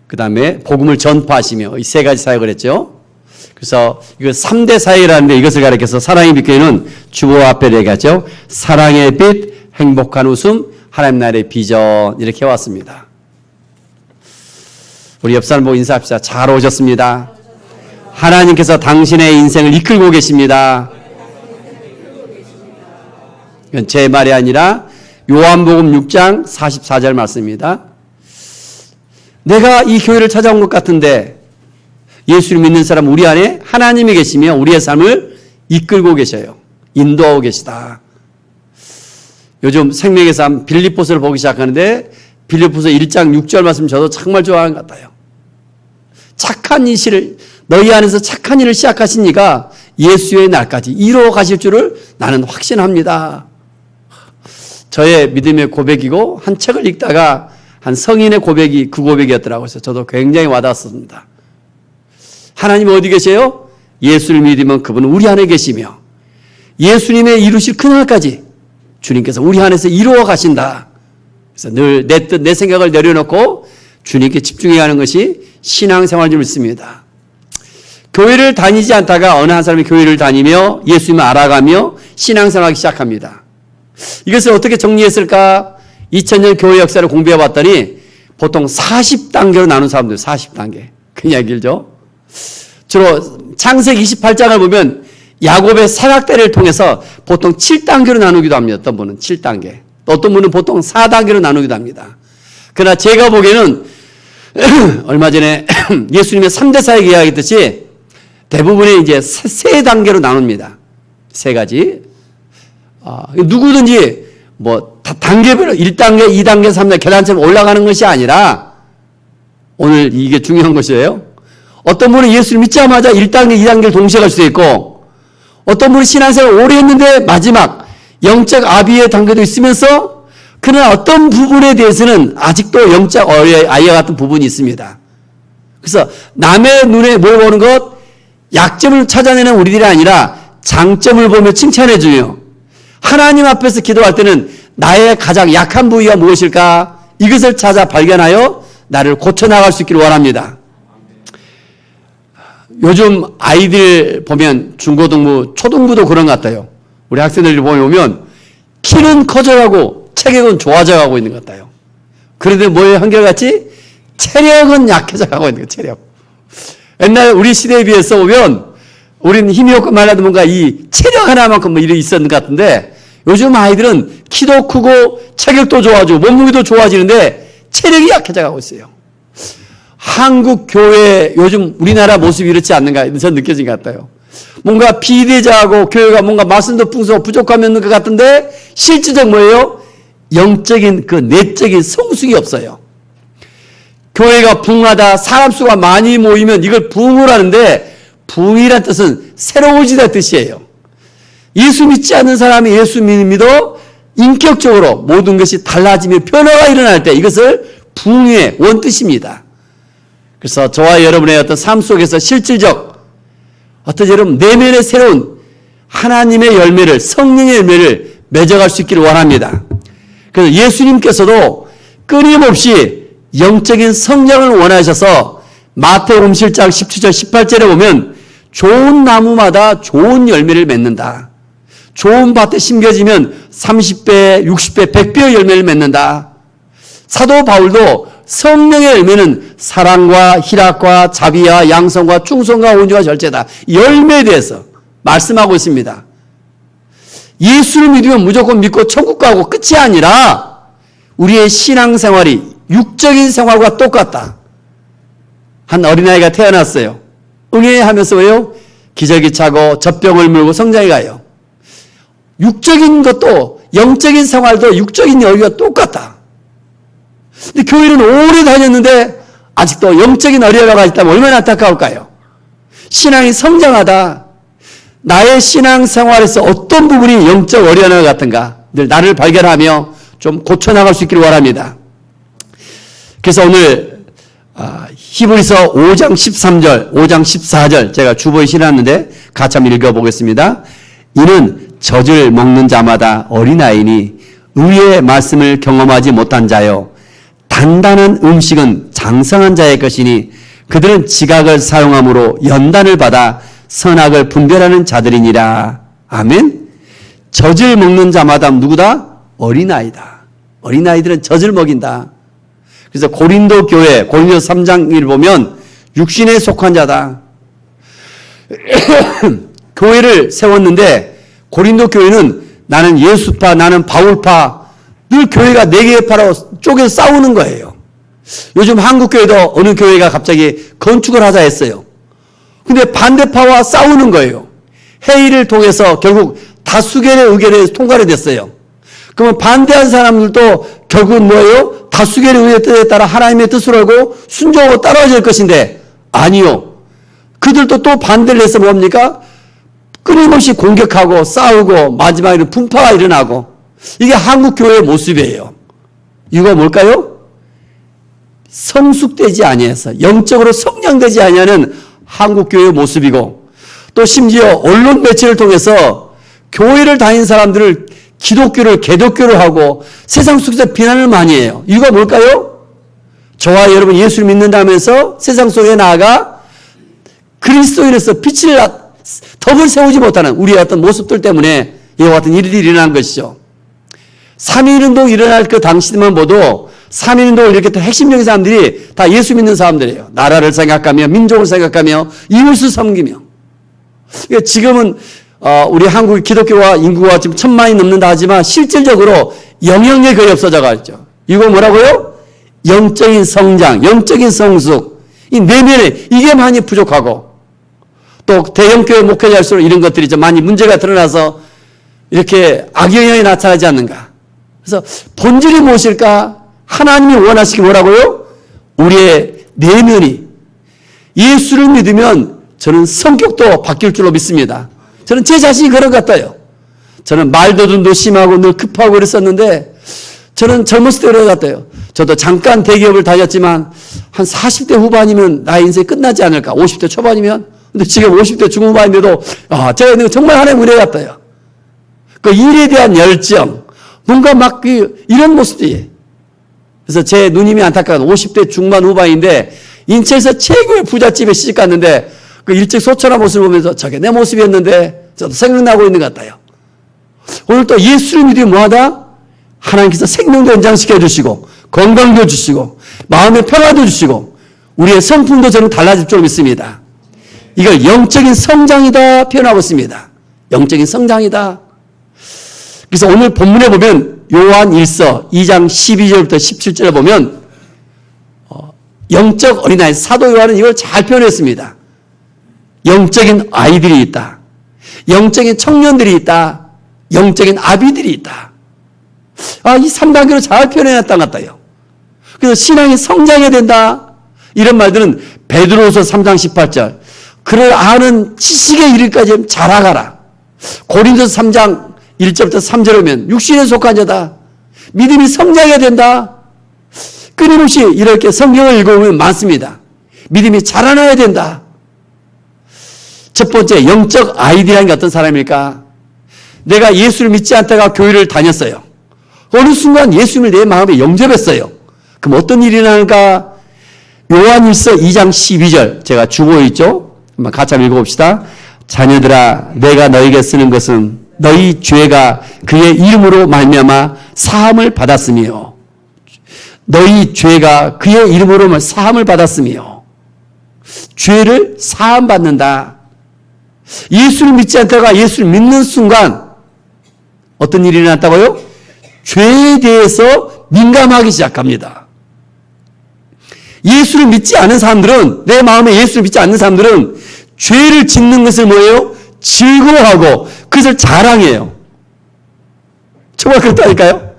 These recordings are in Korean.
그 다음에 복음을 전파하시며 이 세 가지 사역을 했죠. 그래서 이거 3대 사역이라는데 이것을 가리켜서 사랑의 빛 교회는 주보 앞에 얘기하죠. 사랑의 빛, 행복한 웃음, 하나님 나라의 비전 이렇게 해왔습니다. 우리 옆 사람 보고 인사합시다. 잘 오셨습니다. 하나님께서 당신의 인생을 이끌고 계십니다. 이건 제 말이 아니라 요한복음 6장 44절 말씀입니다. 내가 이 교회를 찾아온 것 같은데 예수를 믿는 사람 우리 안에 하나님이 계시며 우리의 삶을 이끌고 계셔요. 인도하고 계시다. 요즘 생명의 삶 빌립보서를 보기 시작하는데 빌립보서 1장 6절 말씀 저도 정말 좋아하는 것 같아요. 착한 일을 너희 안에서 착한 일을 시작하신 이가 예수의 날까지 이루어 가실 줄을 나는 확신합니다. 저의 믿음의 고백이고 한 책을 읽다가 한 성인의 고백이 그 고백이었더라고요. 그래서 저도 굉장히 와닿았습니다. 하나님 어디 계세요? 예수를 믿으면 그분은 우리 안에 계시며 예수님의 이루실 그날까지 주님께서 우리 안에서 이루어 가신다. 그래서 늘 내 뜻, 내 생각을 내려놓고 주님께 집중해야 하는 것이 신앙생활인 줄 믿습니다. 교회를 다니지 않다가 어느 한 사람이 교회를 다니며 예수님을 알아가며 신앙생활하기 시작합니다. 이것을 어떻게 정리했을까? 2000년 교회 역사를 공부해 봤더니 보통 40단계로 나눈 사람들 40단계. 그냥 길죠? 주로 창세기 28장을 보면 야곱의 사각대를 통해서 보통 7단계로 나누기도 합니다. 어떤 분은 7단계. 어떤 분은 보통 4단계로 나누기도 합니다. 그러나 제가 보기에는 얼마 전에 예수님의 3대 사역 이야기했듯이 대부분의 이제 세 단계로 나눕니다. 세 가지. 누구든지 뭐 단계별로 1단계, 2단계, 3단계 계단처럼 올라가는 것이 아니라 오늘 이게 중요한 것이에요. 어떤 분은 예수를 믿자마자 1단계, 2단계를 동시에 갈 수도 있고 어떤 분은 신앙생활을 오래 했는데 마지막 영적 아비의 단계도 있으면서 그러나 어떤 부분에 대해서는 아직도 영적 아이와 같은 부분이 있습니다. 그래서 남의 눈에 뭘 보는 것, 약점을 찾아내는 우리들이 아니라 장점을 보며 칭찬해 주며 하나님 앞에서 기도할 때는 나의 가장 약한 부위가 무엇일까? 이것을 찾아 발견하여 나를 고쳐나갈 수 있기를 원합니다. 요즘 아이들 보면 중고등부, 초등부도 그런 것 같아요. 우리 학생들 보면 키는 커져가고 체격은 좋아져가고 있는 것 같아요. 그런데 뭐에 한결같이 체력은 약해져가고 있는 거예요. 체력. 옛날 우리 시대에 비해서 보면 우리는 힘이 없고 말라도 뭔가 이 체력 하나만큼 뭐 이런 있었는 것 같은데 요즘 아이들은 키도 크고 체격도 좋아지고 몸무게도 좋아지는데 체력이 약해져가고 있어요. 한국 교회 요즘 우리나라 모습이 이렇지 않는가 저는 느껴진 것 같아요. 뭔가 비대자하고 교회가 뭔가 말씀도 풍성하고 부족함이 있는 것 같은데 실질적 뭐예요? 영적인 그 내적인 성숙이 없어요. 교회가 부흥하다 사람 수가 많이 모이면 이걸 부흥을 하는데 부흥이란 뜻은 새로워지다 뜻이에요. 예수 믿지 않는 사람이 예수 믿어 인격적으로 모든 것이 달라지며 변화가 일어날 때 이것을 부흥의 원뜻입니다. 그래서 저와 여러분의 어떤 삶 속에서 실질적 어떤 여러분 내면의 새로운 하나님의 열매를 성령의 열매를 맺어갈 수 있기를 원합니다. 그래서 예수님께서도 끊임없이 영적인 성장을 원하셔서 마태복음 7장 17절 18절에 보면 좋은 나무마다 좋은 열매를 맺는다. 좋은 밭에 심겨지면 30배, 60배, 100배의 열매를 맺는다. 사도 바울도 성령의 열매는 사랑과 희락과 자비와 양성과 충성과 온유와 절제다. 열매에 대해서 말씀하고 있습니다. 예수를 믿으면 무조건 믿고 천국 가고 끝이 아니라 우리의 신앙생활이 육적인 생활과 똑같다. 한 어린아이가 태어났어요. 응애하면서 왜요? 기저귀 차고 젖병을 물고 성장해 가요. 육적인 것도 영적인 생활도 육적인 여유가 똑같다. 근데 교회는 오래 다녔는데 아직도 영적인 어려움가 있다면 얼마나 안타까울까요? 신앙이 성장하다. 나의 신앙생활에서 어떤 부분이 영적 어려움 같은가 늘 나를 발견하며 좀 고쳐나갈 수 있기를 원합니다. 그래서 오늘 히브리서 5장 13절, 5장 14절 제가 주보에 실었는데 같이 한번 읽어보겠습니다. 이는 젖을 먹는 자마다 어린아이니 의의 말씀을 경험하지 못한 자여 단단한 음식은 장성한 자의 것이니 그들은 지각을 사용함으로 연단을 받아 선악을 분별하는 자들이니라. 아멘. 젖을 먹는 자마다 누구다? 어린아이다. 어린아이들은 젖을 먹인다. 그래서 고린도 교회, 고린도 3장을 보면 육신에 속한 자다. 교회를 세웠는데 고린도 교회는 나는 예수파, 나는 바울파, 늘 교회가 4개의 파로 쪼개서 싸우는 거예요. 요즘 한국 교회도 어느 교회가 갑자기 건축을 하자 했어요. 근데 반대파와 싸우는 거예요. 회의를 통해서 결국 다수결의 의견에 통과가 됐어요. 그러면 반대한 사람들도 결국은 뭐예요? 다수결의 의견에 뜻에 따라 하나님의 뜻을 알고 순종하고 따라와야 될 것인데 아니요. 그들도 또 반대를 해서 뭡니까? 끊임없이 공격하고 싸우고 마지막에는 분파가 일어나고 이게 한국 교회의 모습이에요. 이유가 뭘까요? 성숙되지 아니해서 영적으로 성장되지 아니하는 한국 교회의 모습이고 또 심지어 언론 매체를 통해서 교회를 다닌 사람들을 기독교를 개독교를 하고 세상 속에서 비난을 많이 해요. 이유가 뭘까요? 저와 여러분 예수를 믿는다면서 세상 속에 나아가 그리스도인으로서 빛을 덕을 세우지 못하는 우리의 어떤 모습들 때문에 이와 같은 일이 일어난 것이죠. 3.1운동 일어날 그 당시만 봐도 3.1운동을 일으켰던 핵심적인 사람들이 다 예수 믿는 사람들이에요. 나라를 생각하며 민족을 생각하며 이웃을 섬기며. 그러니까 지금은 우리 한국 기독교와 인구가 지금 1,000만이 넘는다 하지만 실질적으로 영향력이 거의 없어져 있죠. 이거 뭐라고요? 영적인 성장, 영적인 성숙, 이 내면에 이게 많이 부족하고 또 대형교회 목회자일수록 이런 것들이 좀 많이 문제가 드러나서 이렇게 악영향이 나타나지 않는가. 그래서 본질이 무엇일까? 하나님이 원하시기 뭐라고요? 우리의 내면이 예수를 믿으면 저는 성격도 바뀔 줄로 믿습니다. 저는 제 자신이 그런 것 같아요. 저는 말도듬도 심하고 늘 급하고 그랬었는데 저는 젊었을 때 그런 것 같아요. 저도 잠깐 대기업을 다녔지만 한 40대 후반이면 나의 인생이 끝나지 않을까. 50대 초반이면. 근데 지금 50대 중후반인데도 제가 정말 하나님 은혜 같아요. 그 일에 대한 열정, 뭔가 막 이런 모습들이. 그래서 제 누님이 안타까운 50대 중반 후반인데 인천에서 최고의 부잣집에 시집 갔는데 그 일찍 소천한 모습을 보면서 저게 내 모습이었는데 저도 생각나고 있는 것 같아요. 오늘 또 예수를 믿으면 뭐하다? 하나님께서 생명도 연장시켜 주시고 건강도 주시고 마음의 평화도 주시고 우리의 성품도 저는 달라질 줄 믿습니다. 이걸 영적인 성장이다 표현하고 있습니다. 영적인 성장이다. 그래서 오늘 본문에 보면 요한 1서 2장 12절부터 17절에 보면 영적 어린아이 사도 요한은 이걸 잘 표현했습니다. 영적인 아이들이 있다. 영적인 청년들이 있다. 영적인 아비들이 있다. 이 3단계로 잘 표현해놨던 것 같아요. 그래서 신앙이 성장해야 된다. 이런 말들은 베드로후서 3장 18절. 그를 아는 지식에 이르기까지 자라가라. 고린도서 3장 1절부터 3절에 보면 육신에 속한 자다. 믿음이 성장해야 된다. 끊임없이 이렇게 성경을 읽어보면 많습니다. 믿음이 자라나야 된다. 첫 번째 영적 아이디라는 게 어떤 사람일까? 내가 예수를 믿지 않다가 교회를 다녔어요. 어느 순간 예수님을 내 마음에 영접했어요. 그럼 어떤 일이 일어날까? 요한일서 2장 12절 제가 주고 있죠. 한번 같이 한번 읽어봅시다. 자녀들아 내가 너에게 쓰는 것은 너희 죄가 그의 이름으로 말미암아 사함을 받았으며 너희 죄가 그의 이름으로 사함을 받았으며 죄를 사함 받는다. 예수를 믿지 않다가 예수를 믿는 순간 어떤 일이 일어났다고요? 죄에 대해서 민감하기 시작합니다. 예수를 믿지 않은 사람들은 내 마음에 예수를 믿지 않는 사람들은 죄를 짓는 것을 뭐예요? 즐거워하고 그것을 자랑해요. 정말 그렇다니까요.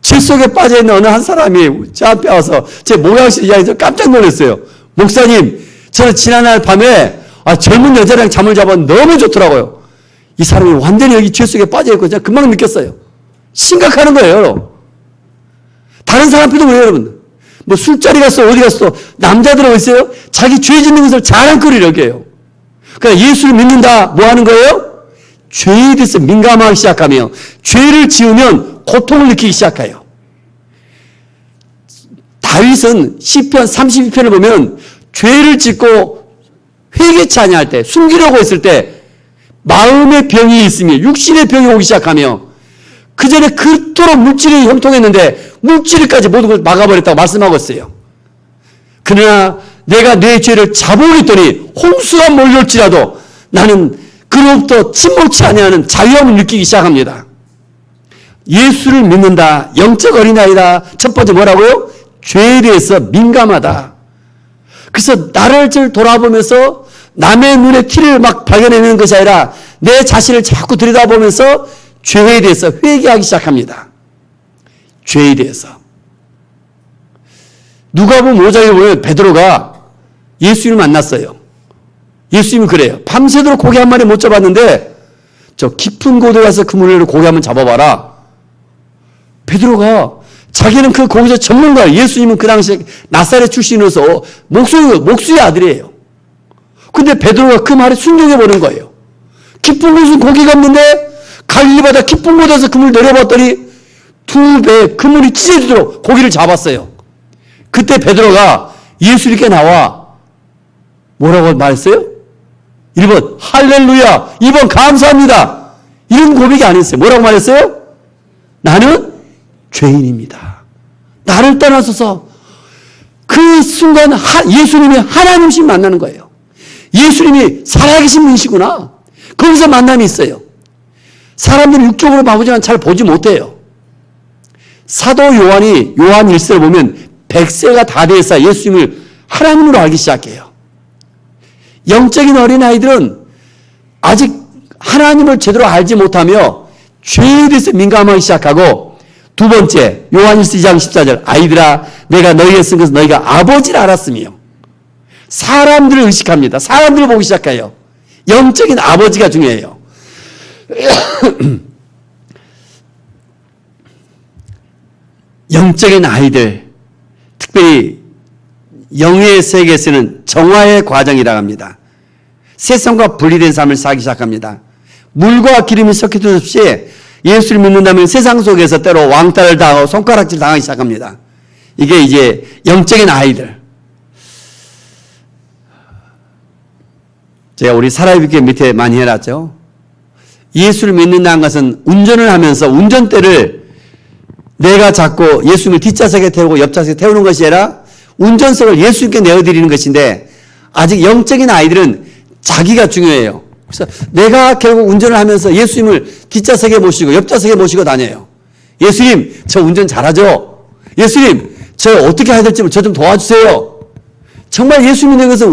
죄 속에 빠져있는 어느 한 사람이 제 앞에 와서 제 모양실 이야기해서 깜짝 놀랐어요. 목사님 저는 지난날 밤에 젊은 여자랑 잠을 자봤는데 너무 좋더라고요. 이 사람이 완전히 여기 죄 속에 빠져있고 제가 금방 느꼈어요. 심각한 거예요. 다른 사람 앞에도 그래요 여러분. 뭐 술자리 갔어 어디 갔어 남자들은 어디 있어요? 자기 죄 짓는 것을 자랑거리를 여겨요. 그러니까 예수를 믿는다 뭐 하는 거예요? 죄에 대해서 민감하기 시작하며 죄를 지으면 고통을 느끼기 시작해요. 다윗은 시편 32편을 보면 죄를 짓고 회개치 아니할 때, 숨기려고 했을 때 마음의 병이 있으며 육신의 병이 오기 시작하며 그 전에 그토록 물질이 형통했는데 물질까지 모든 걸 막아버렸다고 말씀하고 있어요. 그러나 내가 내 죄를 잡아오겠더니 홍수가 몰려올지라도 나는 그로부터 침몰치 아니하는 자유함을 느끼기 시작합니다. 예수를 믿는다. 영적 어린아이다. 첫 번째 뭐라고요? 죄에 대해서 민감하다. 그래서 나를 돌아보면서 남의 눈에 티를 막 발견해내는 것이 아니라 내 자신을 자꾸 들여다보면서 죄에 대해서 회개하기 시작합니다. 죄에 대해서. 누가복음 5장에 보면 베드로가 예수님을 만났어요. 예수님은 그래요. 밤새도록 고기 한 마리 못 잡았는데 저 깊은 곳에 가서 그물로 고기 한번 잡아봐라. 베드로가 자기는 그 거기서 전문가예요. 예수님은 그 당시에 나사렛 출신으로서 목수의 아들이에요. 근데 베드로가 그 말에 순종해버린 거예요. 깊은 곳은 고기가 없는데 갈릴리 바다 깊은 곳에서 그물 내려봤더니 2배 그물이 찢어지도록 고기를 잡았어요. 그때 베드로가 예수님께 나와 뭐라고 말했어요? 1번 할렐루야, 2번 감사합니다. 이런 고백이 아니었어요. 뭐라고 말했어요? 나는 죄인입니다. 나를 떠나서서 그 순간 예수님이 하나님씩 만나는 거예요. 예수님이 살아계신 분이시구나. 거기서 만남이 있어요. 사람들이 육적으로 보지만 잘 보지 못해요. 사도 요한이 요한 1서를 보면 100세가 다 돼서 예수님을 하나님으로 알기 시작해요. 영적인 어린아이들은 아직 하나님을 제대로 알지 못하며 죄에 대해서 민감하기 시작하고, 두 번째 요한 1서 2장 14절 아이들아 내가 너희에게 쓴 것은 너희가 아버지를 알았으며, 사람들을 의식합니다. 사람들을 보기 시작해요. 영적인 아버지가 중요해요. 영적인 아이들, 특별히 영의 세계에서는 정화의 과정이라고 합니다. 세상과 분리된 삶을 살기 시작합니다. 물과 기름이 섞여도 없이 예수를 믿는다면 세상 속에서 때로 왕따를 당하고 손가락질 당하기 시작합니다. 이게 이제 영적인 아이들. 제가 우리 살아있게 밑에 많이 해놨죠. 예수를 믿는다는 것은 운전을 하면서 운전대를 내가 잡고 예수님을 뒷좌석에 태우고 옆좌석에 태우는 것이 아니라 운전석을 예수님께 내어드리는 것인데, 아직 영적인 아이들은 자기가 중요해요. 그래서 내가 결국 운전을 하면서 예수님을 뒷좌석에 모시고 옆좌석에 모시고 다녀요. 예수님, 저 운전 잘하죠? 예수님, 저 어떻게 해야 될지 저 좀 도와주세요. 정말 예수님 믿는 것은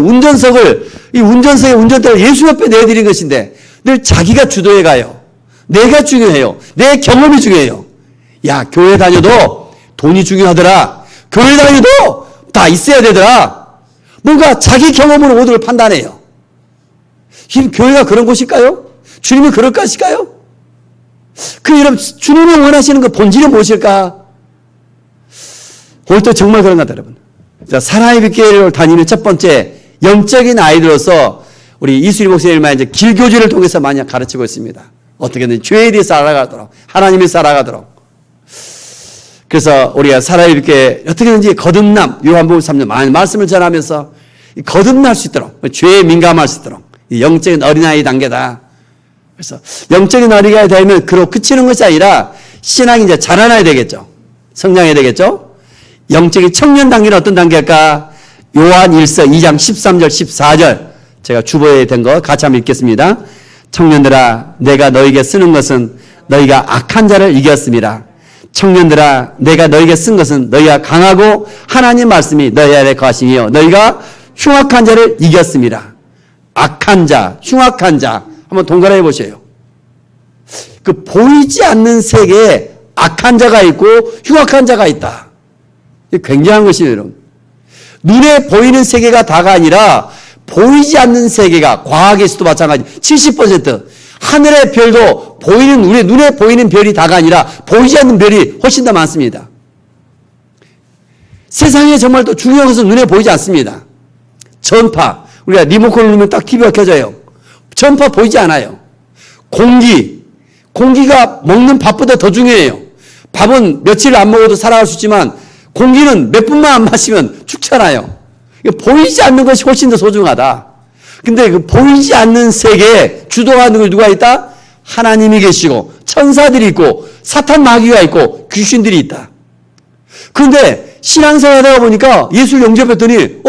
이 운전석의 운전대를 예수 옆에 내드리는 것인데 늘 자기가 주도해 가요. 내가 중요해요. 내 경험이 중요해요. 야, 교회 다녀도 돈이 중요하더라. 교회 다녀도 다 있어야 되더라. 뭔가 자기 경험으로 모든 걸 판단해요. 교회가 그런 곳일까요? 주님이 그럴 것일까요? 여러분, 주님이 원하시는 그 본질이 무엇일까? 오늘도 정말 그런 것 같아요, 여러분. 자, 사랑의 빛교회를 다니는 첫 번째 영적인 아이들로서 우리 이수리 목사님만 이제 길교주를 통해서 많이 가르치고 있습니다. 어떻게든 죄에 대해서 알아가도록, 하나님이 살아가도록. 그래서 우리가 사랑의 빛교회 어떻게든지 거듭남, 요한복음 3년 많은 말씀을 전하면서 거듭날 수 있도록, 죄에 민감할 수 있도록, 영적인 어린아이 단계다. 그래서 영적인 어린아이 되면 그로 그치는 것이 아니라 신앙이 이제 자라나야 되겠죠. 성장해야 되겠죠. 영적인 청년 단계는 어떤 단계일까? 요한 1서 2장 13절 14절 제가 주보에 된 거 같이 한번 읽겠습니다. 청년들아 내가 너에게 쓰는 것은 너희가 악한 자를 이겼습니다. 청년들아 내가 너에게 쓴 것은 너희가 강하고 하나님 말씀이 너희 안에 거하시며 너희가 흉악한 자를 이겼습니다. 악한 자, 흉악한 자 한번 동그라미 보세요. 그 보이지 않는 세계에 악한 자가 있고 흉악한 자가 있다. 이게 굉장한 것이에요, 여러분. 눈에 보이는 세계가 다가 아니라 보이지 않는 세계가, 과학에서도 마찬가지 70% 하늘의 별도 보이는, 우리 눈에 보이는 별이 다가 아니라 보이지 않는 별이 훨씬 더 많습니다. 세상에 정말 또 중요한 것은 눈에 보이지 않습니다. 전파, 우리가 리모컨을 누르면 딱 TV가 켜져요. 전파 보이지 않아요. 공기가 먹는 밥보다 더 중요해요. 밥은 며칠 안 먹어도 살아갈 수 있지만 공기는 몇 분만 안 마시면 죽잖아요. 보이지 않는 것이 훨씬 더 소중하다. 근데 그 보이지 않는 세계에 주도하는 걸 누가 있다? 하나님이 계시고 천사들이 있고 사탄 마귀가 있고 귀신들이 있다. 그런데 신앙생활 하다가 보니까 예수를 영접했더니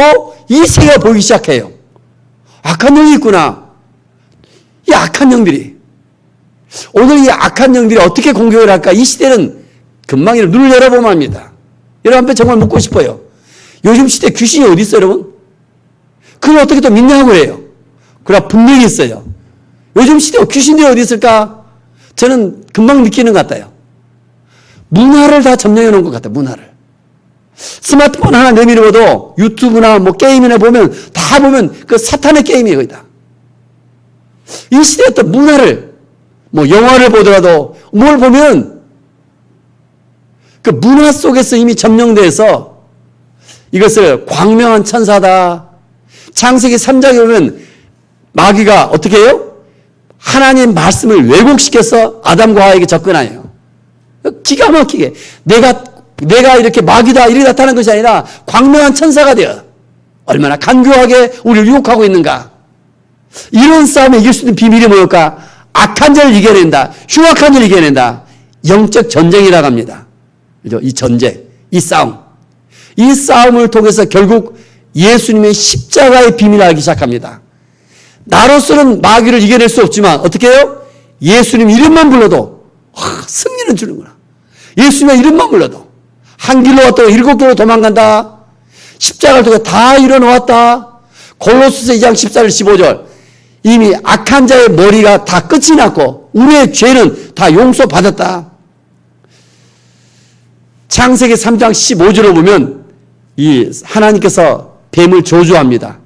이 세계가 보이기 시작해요. 악한 영이 있구나. 이 악한 영들이. 오늘 이 악한 영들이 어떻게 공격을 할까? 이 시대는 금방 눈을 열어보면 합니다. 여러분한테 정말 묻고 싶어요. 요즘 시대 귀신이 어디 있어요, 여러분? 그걸 어떻게 또 믿냐고 그래요. 그러나 분명히 있어요. 요즘 시대 귀신들이 어디 있을까? 저는 금방 느끼는 것 같아요. 문화를 다 점령해 놓은 것 같아요, 문화를. 스마트폰 하나 내밀어도 유튜브나 뭐 게임이나 다 보면 그 사탄의 게임이에요, 거의 다. 이 시대의 어떤 문화를, 뭐 영화를 보더라도 뭘 보면 그 문화 속에서 이미 점령돼서 이것을 광명한 천사다. 창세기 3장에 보면 마귀가 어떻게 해요? 하나님 말씀을 왜곡시켜서 아담과 하와에게 접근해요. 기가 막히게. 내가 이렇게 마귀다 이렇게 나타나는 것이 아니라 광명한 천사가 되어 얼마나 간교하게 우리를 유혹하고 있는가. 이런 싸움에 이길 수 있는 비밀이 뭘까? 악한 자를 이겨낸다. 흉악한 자를 이겨낸다. 영적 전쟁이라고 합니다. 그죠? 이 전쟁, 이 싸움. 이 싸움을 통해서 결국 예수님의 십자가의 비밀을 알기 시작합니다. 나로서는 마귀를 이겨낼 수 없지만 어떻게 해요? 예수님 이름만 불러도 승리는 주는구나. 예수님의 이름만 불러도 한 길로 왔다가 7길로 도망간다. 십자가를 통해 다 이뤄놓았다. 골로새서 2장 14절 15절 이미 악한 자의 머리가 다 끝이 났고 우리의 죄는 다 용서받았다. 창세기 3장 15절을 보면 이 하나님께서 뱀을 저주합니다.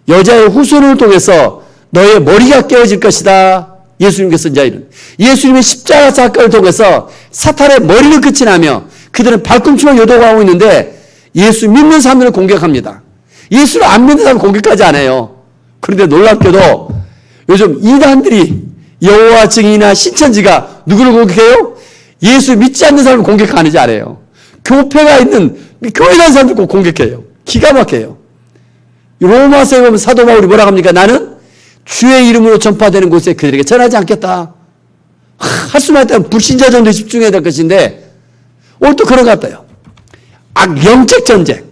여자의 후손을 통해서 너의 머리가 깨어질 것이다. 예수님께서 이제 예수님의 십자가 사건을 통해서 사탄의 머리를 끝이 나며 그들은 발꿈치만 요동하고 있는데 예수 믿는 사람들을 공격합니다. 예수를 안 믿는 사람을 공격하지 않아요. 그런데 놀랍게도 요즘 이단들이 여호와 증인이나 신천지가 누구를 공격해요? 예수 믿지 않는 사람을 공격하는지 알아요. 교회가 있는 교회 다니는 사람들 꼭 공격해요. 기가 막혀요. 로마서에 보면 사도 바울이 뭐라고 합니까? 나는 주의 이름으로 전파되는 곳에 그들에게 전하지 않겠다. 할 수만 있다면 불신자 전도에 집중해야 될 것인데 오늘 또 그런 것 같아요. 영적 전쟁,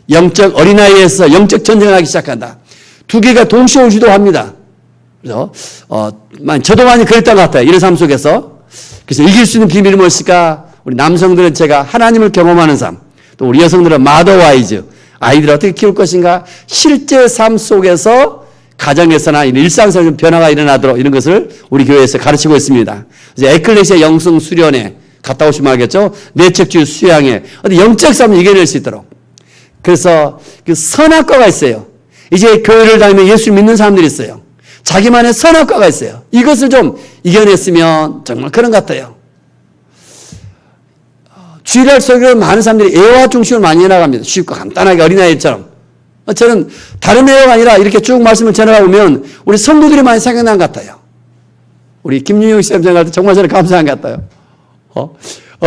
영적 어린아이에서 영적 전쟁을 하기 시작한다. 두 개가 동시에 오기도 합니다. 그래서 저도 많이 그랬던 것 같아요. 이런 삶 속에서. 그래서 이길 수 있는 비밀이 무엇일까? 우리 남성들은 제가 하나님을 경험하는 삶, 또 우리 여성들은 마더와이즈, 아이들을 어떻게 키울 것인가? 실제 삶 속에서 가정에서나 일상적인 변화가 일어나도록 이런 것을 우리 교회에서 가르치고 있습니다. 이제 에클레시아 영성 수련회 갔다 오시면 알겠죠? 내책주의 수양회 어디 영적 삶을 이겨낼 수 있도록. 그래서 그 선악과가 있어요. 이제 교회를 다니면 예수 믿는 사람들이 있어요. 자기만의 선악과가 있어요. 이것을 좀 이겨냈으면 정말 그런 것 같아요. 주일날 설교를 많은 사람들이 애화 중심을 많이 해나갑니다. 쉽고 간단하게 어린아이처럼. 저는 다른 애화가 아니라 이렇게 쭉 말씀을 전하다 보면 우리 성도들이 많이 생각난 것 같아요. 우리 김윤영 쌤 생각할 때 정말 저는 감사한 것 같아요.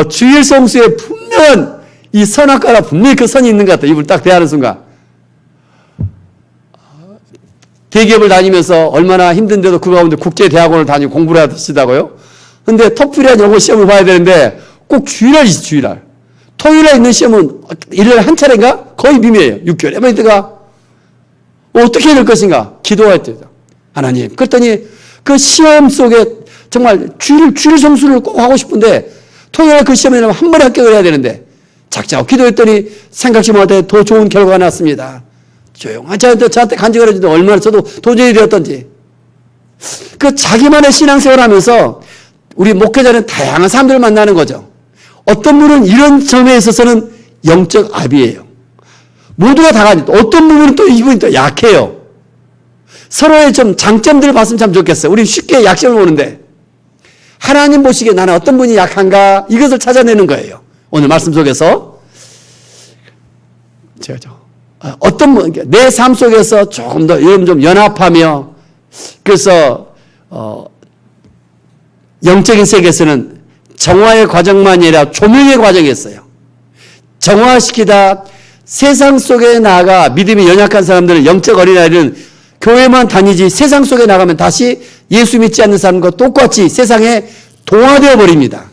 주일 성수에 분명한 이 선악과가 분명히 그 선이 있는 것 같아요. 이걸 딱 대하는 순간. 대기업을 다니면서 얼마나 힘든데도 그 가운데 국제대학원을 다니고 공부를 하시다고요? 근데 토플이라는 영어 시험을 봐야 되는데 꼭 주일날이지, 주일날. 토요일에 있는 시험은 1년에 한 차례인가? 거의 비밀이에요. 6개월에. 한번 있다가 어떻게 해야 될 것인가? 기도할 때. 하나님. 그랬더니 그 시험 속에 정말 주일 성수를 꼭 하고 싶은데 토요일에 그 시험에 한 번에 합격을 해야 되는데 작자고 기도했더니 생각지 못해 더 좋은 결과가 났습니다. 조용한 저한테 간증을 해주는데 얼마나 저도 도저히 되었던지. 그 자기만의 신앙생활을 하면서 우리 목회자는 다양한 사람들을 만나는 거죠. 어떤 분은 이런 점에 있어서는 영적 압이에요. 모두가 다 가지고 어떤 부분은 또 이분이 또 약해요. 서로의 좀 장점들을 봤으면 참 좋겠어요. 우리 쉽게 약점을 보는데 하나님 보시기에 나는 어떤 분이 약한가 이것을 찾아내는 거예요. 오늘 말씀 속에서 제가 어떤 분, 내 삶 속에서 조금 더 좀 연합하며 그래서 영적인 세계에서는 정화의 과정만이 아니라 조명의 과정이 있어요. 정화시키다 세상 속에 나아가 믿음이 연약한 사람들은, 영적 어린아이들은 교회만 다니지 세상 속에 나가면 다시 예수 믿지 않는 사람과 똑같이 세상에 동화되어 버립니다.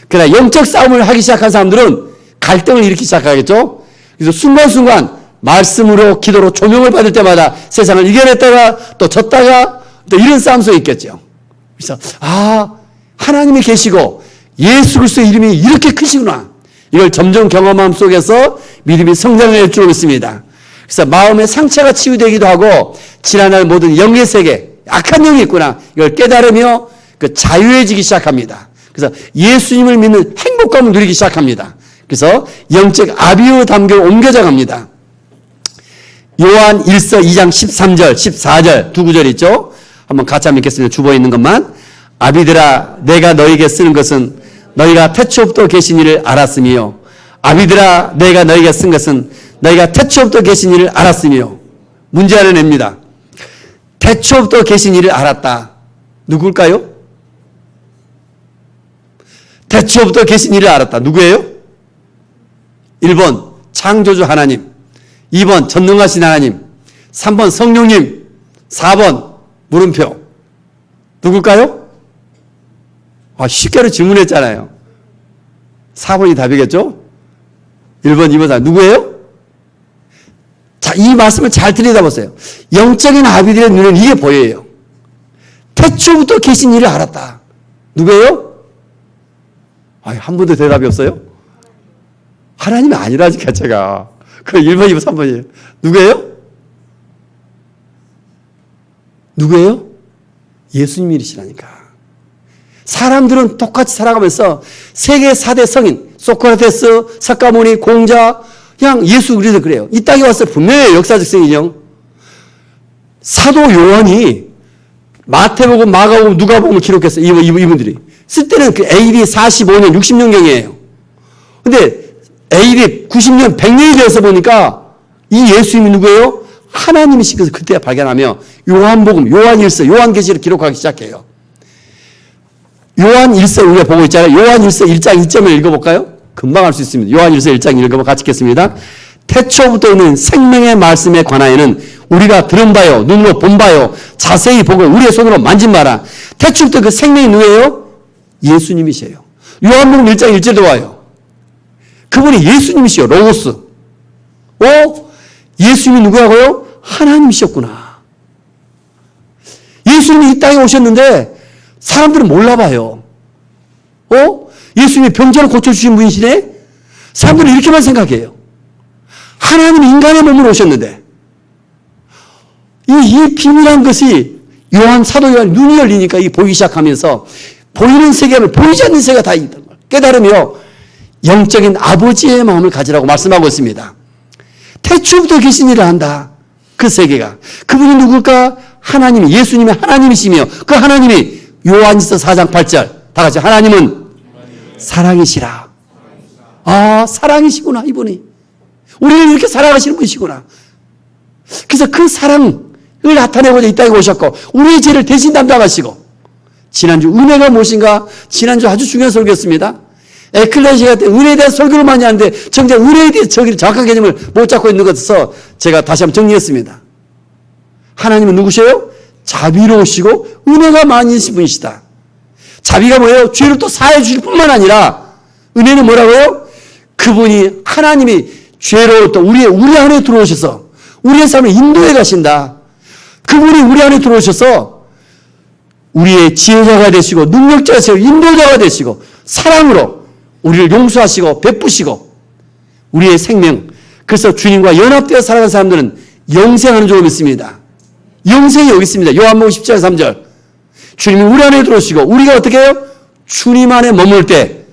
그러나 영적 싸움을 하기 시작한 사람들은 갈등을 일으키기 시작하겠죠. 그래서 순간순간 말씀으로 기도로 조명을 받을 때마다 세상을 이겨냈다가 또 졌다가 또 이런 싸움 속에 있겠죠. 그래서 하나님이 계시고 예수 그리스도의 이름이 이렇게 크시구나, 이걸 점점 경험함 속에서 믿음이 성장할 줄 믿습니다. 그래서 마음의 상처가 치유되기도 하고 지난날 모든 영의 세계, 악한 영이 있구나, 이걸 깨달으며 그 자유해지기 시작합니다. 그래서 예수님을 믿는 행복감을 누리기 시작합니다. 그래서 영적 아비의 담교를 옮겨져 갑니다. 요한 1서 2장 13절, 14절 두 구절 있죠? 한번 같이 한번 읽겠습니다. 주보에 있는 것만. 아비들아, 내가 너에게 쓰는 것은 너희가 태초부터 계신 이를 알았으며, 아비들아, 내가 너에게 쓴 것은 너희가 태초부터 계신 이를 알았으며. 문제 하나 냅니다. 태초부터 계신 이를 알았다. 누굴까요? 태초부터 계신 이를 알았다. 누구예요? 1번 창조주 하나님, 2번 전능하신 하나님, 3번 성령님, 4번 물음표. 누굴까요? 쉽게로 질문했잖아요. 4번이 답이겠죠? 1번, 2번, 4번. 누구예요? 자, 이 말씀을 잘 들여다보세요. 영적인 아비들의 눈에는 이게 보여요. 태초부터 계신 이를 알았다. 누구예요? 한 번도 대답이 없어요? 하나님이 아니라니까, 제가. 그 1번, 2번, 3번이에요. 누구예요? 누구예요? 예수님이시라니까. 사람들은 똑같이 살아가면서 세계 4대 성인, 소크라테스, 사카모니, 공자, 그냥 예수 그리스도 그래요. 이 땅에 왔을 때 분명히 역사적 성인이요. 사도 요한이 마태복음, 마가복음, 누가복음을 기록했어요. 이분들이. 쓸 때는 그 AD 45년, 60년경이에요. 근데 AD 90년, 100년이 되어서 보니까 이 예수님이 누구예요? 하나님이신 것을 그때 발견하며 요한복음, 요한일서, 요한계시를 기록하기 시작해요. 요한일서 우리가 보고 있잖아요. 요한일서 1장 2점을 읽어볼까요? 금방 할 수 있습니다. 요한일서 1장 읽어보고 같이 읽겠습니다. 태초부터 있는 생명의 말씀에 관하여는 우리가 들은 바요, 눈으로 본 바요, 자세히 보고 우리의 손으로 만진 바라. 태초부터 그 생명이 누구예요? 예수님이세요. 요한복음 1장 1절도 와요. 그분이 예수님이시요, 로고스. 예수님이 누구라고요? 하나님이셨구나. 예수님이 이 땅에 오셨는데 사람들은 몰라봐요. 예수님이 병자를 고쳐주신 분이시네? 사람들은 이렇게만 생각해요. 하나님이 인간의 몸으로 오셨는데, 이 비밀한 것이 사도 요한이 눈이 열리니까 이게 보이기 시작하면서 보이는 세계를 보이지 않는 세계가 다 있다는 걸 깨달으며 영적인 아버지의 마음을 가지라고 말씀하고 있습니다. 태초부터 계신 일을 한다. 그 세계가. 그분이 누굴까? 하나님이, 예수님이 하나님이시며 그 하나님이 요한일서 4장 8절 다 같이 하나님은 사랑이시라. 사랑이시구나, 이분이. 우리를 이렇게 사랑하시는 분이시구나. 그래서 그 사랑을 나타내고자 이 땅에 오셨고 우리의 죄를 대신 담당하시고, 지난주 은혜가 무엇인가? 지난주 아주 중요한 설교였습니다. 에클레시아 때 은혜에 대한 설교를 많이 하는데 정작 은혜에 대해서 정확한 개념을 못 잡고 있는 것에서 제가 다시 한번 정리했습니다. 하나님은 누구세요? 자비로우시고 은혜가 많으신 분이시다. 자비가 뭐예요? 죄를 또 사해 주실 뿐만 아니라 은혜는 뭐라고요? 그분이 하나님이 죄로 또 우리 안에 들어오셔서 우리의 삶을 인도해 가신다. 그분이 우리 안에 들어오셔서 우리의 지혜자가 되시고 능력자가 되시고 인도자가 되시고 사랑으로 우리를 용서하시고 베푸시고 우리의 생명, 그래서 주님과 연합되어 살아가는 사람들은 영생하는 줄 믿습니다. 영생이 여기 있습니다. 요한복음 10장 3절. 주님이 우리 안에 들어오시고 우리가 어떻게 해요? 주님 안에 머물 때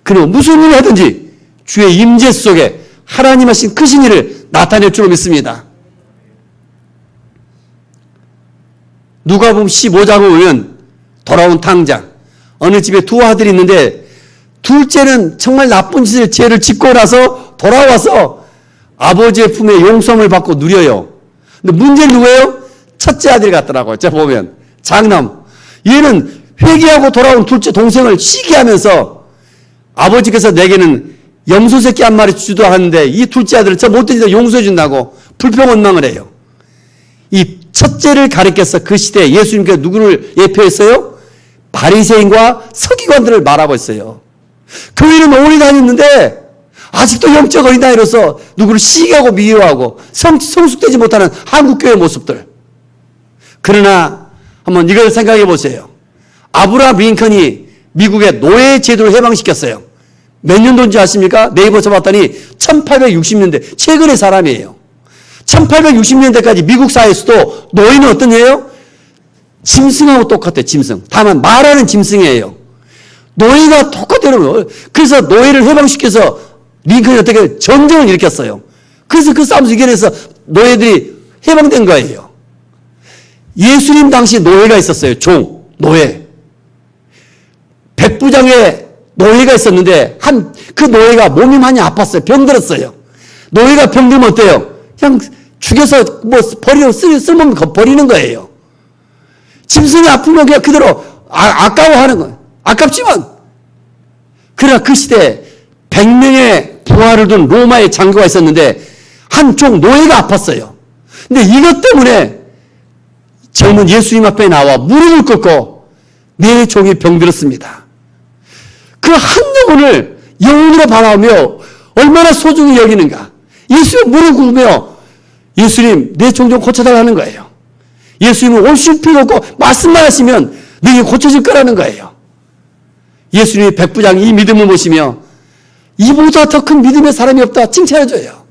그는 무슨 일을 하든지 주의 임재 속에 하나님 하신 크신 일을 나타낼 줄 믿습니다. 누가복음 15장을 보면 돌아온 탕자, 어느 집에 두 아들이 있는데 둘째는 정말 나쁜 죄를 짓고 나서 돌아와서 아버지의 품에 용서함을 받고 누려요. 근데 문제는 누구예요? 첫째 아들이 같더라고요. 제가 보면 장남. 얘는 회개하고 돌아온 둘째 동생을 시기하면서 아버지께서 내게는 염소 새끼 한 마리 주도 하는데 이 둘째 아들을 저 못된 짓을 용서해 준다고 불평원망을 해요. 이 첫째를 가리켜서 그 시대에 예수님께서 누구를 예표했어요? 바리새인과 서기관들을 말하고 있어요. 교회는 오래 다녔는데 아직도 영적 어린아이로서 누구를 시기하고 미워하고 성숙되지 못하는 한국교회 모습들. 그러나 한번 이걸 생각해 보세요. 아브라함 링컨이 미국의 노예 제도를 해방시켰어요. 몇 년도인지 아십니까? 네이버 쳐봤더니 1860년대 최근의 사람이에요. 1860년대까지 미국 사회에서도 노예는 어떤 예요? 짐승하고 똑같아요. 짐승. 다만 말하는 짐승이에요. 노예가 똑같아요. 그래서 노예를 해방시켜서 링컨이 어떻게 전쟁을 일으켰어요. 그래서 그 싸움에서 이겨내서 노예들이 해방된 거예요. 예수님 당시 노예가 있었어요. 노예. 백부장의 노예가 있었는데 그 노예가 몸이 많이 아팠어요. 병들었어요. 노예가 병들면 어때요? 그냥 죽여서 쓸모없는 거 버리는 거예요. 짐승이 아프면 그냥 그대로 아까워하는 거예요. 아깝지만. 그러나 그 시대에 100명의 부하를 둔 로마의 장교가 있었는데 한쪽 노예가 아팠어요. 근데 이것 때문에 젊은 예수님 앞에 나와 무릎을 꿇고 내 종이 병들었습니다. 그 한 영혼을 영혼으로 바라보며 얼마나 소중히 여기는가. 예수님 무릎 꿇으며 예수님 내 종 좀 고쳐달라는 거예요. 예수님은 오실 필요 없고 말씀만 하시면 너희 고쳐질 거라는 거예요. 예수님이 백부장 이 믿음을 보시며 이보다 더 큰 믿음의 사람이 없다 칭찬해줘요.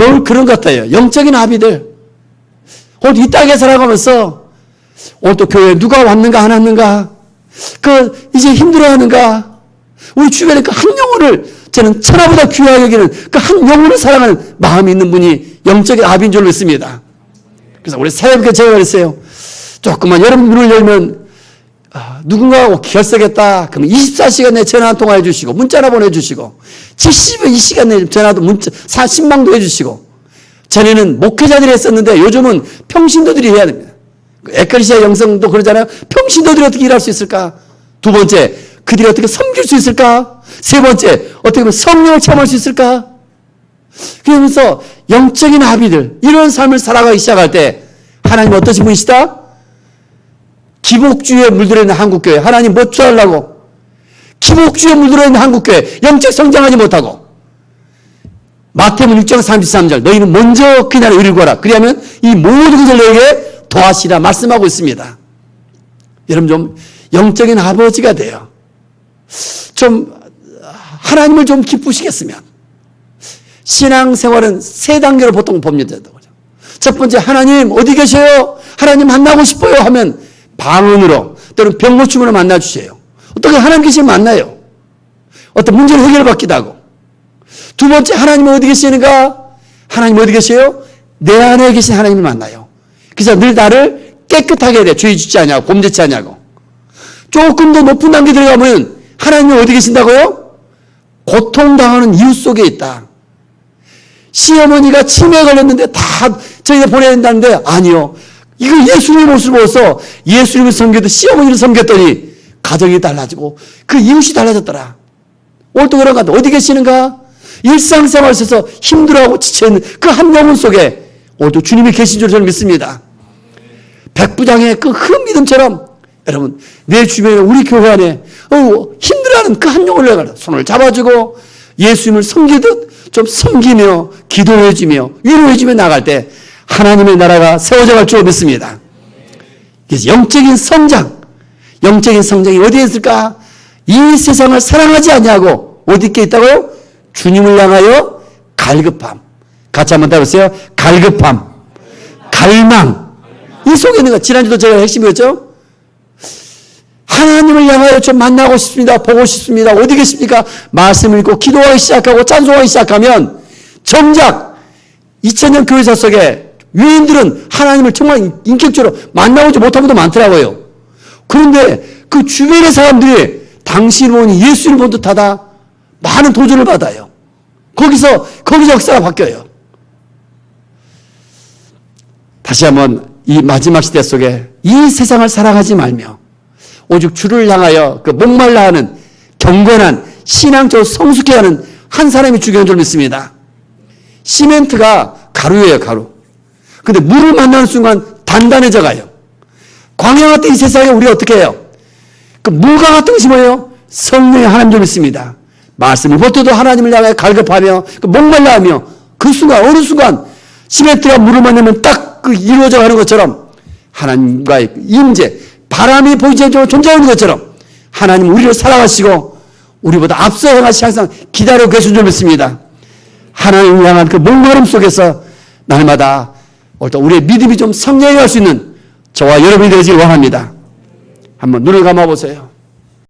오늘 그런 것 같아요. 영적인 아비들 오늘 이 땅에 살아가면서 오늘 또 교회에 누가 왔는가 안 왔는가 이제 힘들어하는가 우리 주변에 그 한 영혼을 저는 천하보다 귀하게 여기는 그 한 영혼을 사랑하는 마음이 있는 분이 영적인 아비인 줄 믿습니다. 그래서 우리 새벽에 제가 그랬어요. 조금만 여러분 문을 열면 누군가 결석했다. 그러면 24시간 내에 전화 한 통화 해주시고 문자나 보내주시고 72시간 내에 전화도 문자 신방도 해주시고 전에는 목회자들이 했었는데 요즘은 평신도들이 해야 됩니다. 에클리시아 영성도 그러잖아요. 평신도들이 어떻게 일할 수 있을까? 두 번째, 그들이 어떻게 섬길 수 있을까? 세 번째, 어떻게 보면 성령을 체험할 수 있을까? 그러면서 영적인 아비들 이런 삶을 살아가기 시작할 때 하나님 어떠신 분이시다? 기복주의에 물들어 있는 한국교회 하나님 뭐 취하려고? 기복주의에 물들어 있는 한국교회 영적 성장하지 못하고 마태복음 6장 33절 너희는 먼저 그 나라의 의를 구하라. 그리하면 이 모든 것을 너에게 더하시라 말씀하고 있습니다. 여러분 좀 영적인 아버지가 돼요. 좀 하나님을 좀 기쁘시겠으면 신앙생활은 세 단계로 보통 봅니다. 첫 번째 하나님 어디 계셔요? 하나님 만나고 싶어요 하면 방언으로 또는 병고침으로 만나주세요. 어떻게 하나님 계시면 만나요. 어떤 문제를 해결받기도 하고. 두 번째 하나님 어디 계시는가? 하나님 어디 계세요? 내 안에 계신 하나님을 만나요. 그래서 늘 나를 깨끗하게 해야 돼. 죄 짓지 않냐고 범죄치 않냐고. 조금 더 높은 단계 들어가면 하나님이 어디 계신다고요? 고통당하는 이웃 속에 있다. 시어머니가 치매에 걸렸는데 다 저희가 보내야 된다는데 아니요. 이거 예수님의 모습을 보고서 예수님을 섬기듯 시어머니를 섬겼더니 가정이 달라지고 그 이웃이 달라졌더라. 오늘 또 그런 것 같아. 어디 계시는가? 일상생활에 있어서 힘들어하고 지쳐있는 그 한 영혼 속에 오늘도 주님이 계신 줄 저는 믿습니다. 백부장의 그 큰 믿음처럼 여러분 내 주변에 우리 교회 안에 힘들어하는 그 한 영혼을 내가 손을 잡아주고 예수님을 섬기듯 좀 섬기며 기도해주며 위로해주며 나갈 때 하나님의 나라가 세워져 갈 줄 믿습니다. 그래서 영적인 성장이 어디에 있을까? 이 세상을 사랑하지 않냐고 어디 있게 있다고요? 주님을 향하여 갈급함. 같이 한번 따라해보세요. 갈급함. 갈망. 이 속에 있는 거 지난주도 제가 핵심이었죠? 하나님을 향하여 좀 만나고 싶습니다. 보고 싶습니다. 어디 계십니까? 말씀 읽고 기도하기 시작하고 찬송하기 시작하면 정작 2000년 교회사 속에 유인들은 하나님을 정말 인격적으로 만나보지 못한 것도 많더라고요. 그런데 그 주변의 사람들이 당신을 보니 예수를 본 듯하다. 많은 도전을 받아요. 거기서 역사가 바뀌어요. 다시 한번 이 마지막 시대 속에 이 세상을 사랑하지 말며 오직 주를 향하여 그 목말라 하는 경건한 신앙적으로 성숙해 하는 한 사람이 중요한 줄 믿습니다. 시멘트가 가루예요, 가루. 근데 물을 만나는 순간 단단해져 가요. 광야 같은 이 세상에 우리가 어떻게 해요? 그 물과 같은 것이 뭐예요? 성령의 하나님 줄 믿습니다. 말씀을 버텨도 하나님을 향해 갈급하며 목말라하며 그 순간 어느 순간 시멘트가 물을 만나면 딱 그 이루어져 가는 것처럼 하나님과의 임재, 바람이 보이지 않지만 존재하는 것처럼 하나님 우리를 사랑하시고 우리보다 앞서 행하시 항상 기다리고 계신 줄 믿습니다. 하나님을 향한 그 목마름 속에서 날마다 우리의 믿음이 좀 성장해 갈 수 있는 저와 여러분이 되시길 원합니다. 한번 눈을 감아보세요.